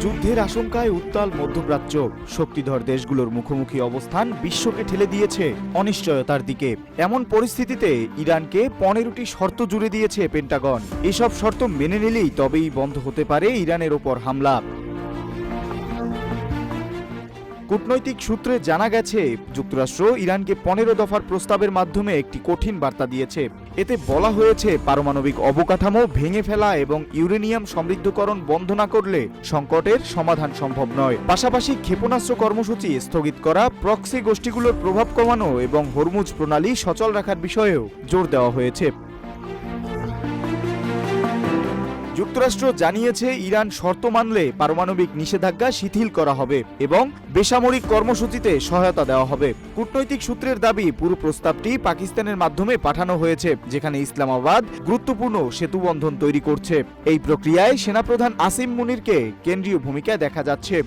যুদ্ধের আশঙ্কায় উত্তাল মধ্যপ্রাচ্য। শক্তিধর দেশগুলোর মুখোমুখি অবস্থান বিশ্বকে ঠেলে দিয়েছে অনিশ্চয়তার দিকে। এমন পরিস্থিতিতে ইরানকে 15টি শর্ত জুড়ে দিয়েছে পেন্টাগন। এসব শর্ত মেনে নিলেই তবেই বন্ধ হতে পারে ইরানের ওপর হামলা। কূটনৈতিক সূত্রে জানা গেছে, যুক্তরাষ্ট্র ইরানকে 15 দফার প্রস্তাবের মাধ্যমে একটি কঠিন বার্তা দিয়েছে। এতে বলা হয়েছে, পারমাণবিক অবকাঠামো ভেঙে ফেলা এবং ইউরেনিয়াম সমৃদ্ধকরণ বন্ধ না করলে সংকটের সমাধান সম্ভব নয়। পাশাপাশি ক্ষেপণাস্ত্র কর্মসূচি স্থগিত করা, প্রক্সি গোষ্ঠীগুলোর প্রভাব কমানো এবং হরমুজ প্রণালী সচল রাখার বিষয়েও জোর দেওয়া হয়েছে। যুক্তরাষ্ট্র জানিয়েছে, ইরান শর্ত মানলে পারমাণবিক নিষেধাজ্ঞা শিথিল করা হবে এবং বেসামরিক কর্মসূচিতে সহায়তা দেওয়া হবে। কূটনৈতিক সূত্রের দাবি, পুরো প্রস্তাবটি পাকিস্তানের মাধ্যমে পাঠানো হয়েছে, যেখানে ইসলামাবাদ গুরুত্বপূর্ণ সেতুবন্ধন তৈরি করছে। এই প্রক্রিয়ায় সেনাপ্রধান আসিম মুনিরকে কেন্দ্রীয় ভূমিকায় দেখা যাচ্ছে।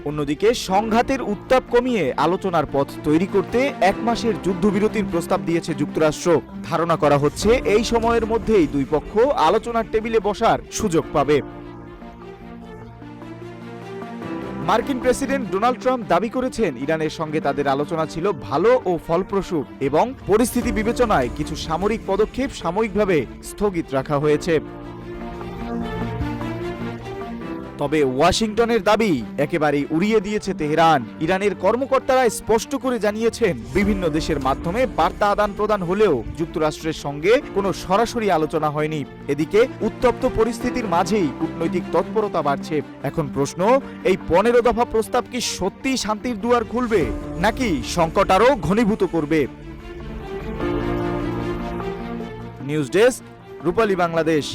অন্যদিকে সংঘাতের উত্তাপ কমিয়ে আলোচনার পথ তৈরি করতে 1 মাসের যুদ্ধবিরতির প্রস্তাব দিয়েছে যুক্তরাষ্ট্র। ধারণা করা হচ্ছে, এই সময়ের মধ্যেই দুই পক্ষ আলোচনার টেবিলে বসার সুযোগ পাবে। মার্কিন প্রেসিডেন্ট ডোনাল্ড ট্রাম্প দাবি করেছেন, ইরানের সঙ্গে তাদের আলোচনা ছিল ভালো ও ফলপ্রসূ এবং পরিস্থিতি বিবেচনায় কিছু সামরিক পদক্ষেপ সাময়িকভাবে স্থগিত রাখা হয়েছে। তবে ওয়াশিংটনের দাবি একেবারেই উড়িয়ে দিয়েছে তেহরান। ইরানের কর্মকর্তারা স্পষ্ট করে জানিয়েছেন, বিভিন্ন দেশের মাধ্যমে বার্তা আদান প্রদান হলেও যুক্তরাষ্ট্রের সঙ্গে কোনো সরাসরি আলোচনা হয়নি। এদিকে উত্তপ্ত পরিস্থিতির মাঝেই কূটনৈতিক তৎপরতা বাড়ছে। এখন প্রশ্ন, এই 15 দফা প্রস্তাব কি সত্যিই শান্তির দুয়ার খুলবে নাকি সংকট আরও ঘনীভূত করবে? নিউজ ডেস্ক, রূপালী বাংলাদেশ।